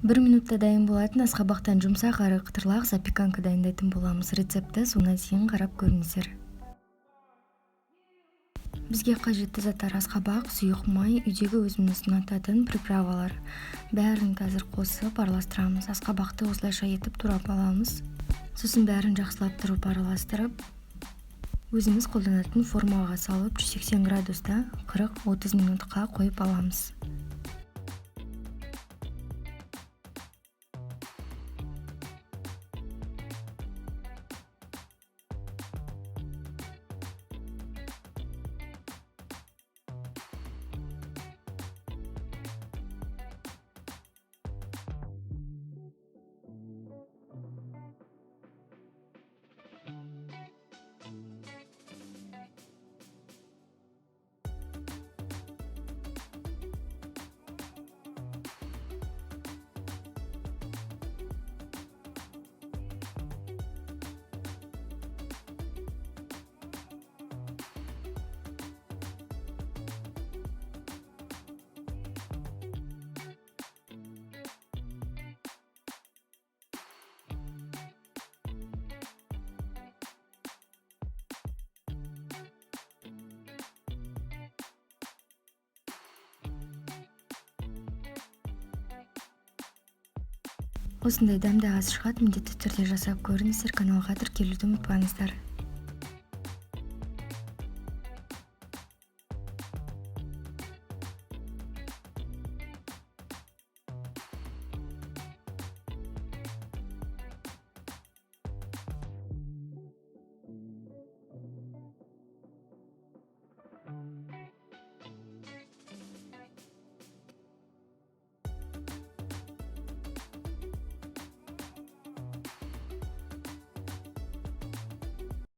1 минутта дайын болатын асқабақтан жұмсақ әрі қытырлақ запеканка дайындайтын боламыз. Рецепті соңына дейін қарап көріңіздер. Бізге қажетті заттар: асқабақ, сұйық май, үйдегі өзіміз ұнататын приправалар. Бәрін қазір қосып араластырамыз. Асқабақты осылайша етіп турап аламыз. Сосын бәрін жақсылап тұрып араластырып, өзіміз қолданатын формаға салып 180 градуста 40-30 минутқа қойып аламыз. Осындай дәмді ас шығады, міндетті түрде жасап көріңіздер. Каналға тіркелуді ұмытпаңыздар.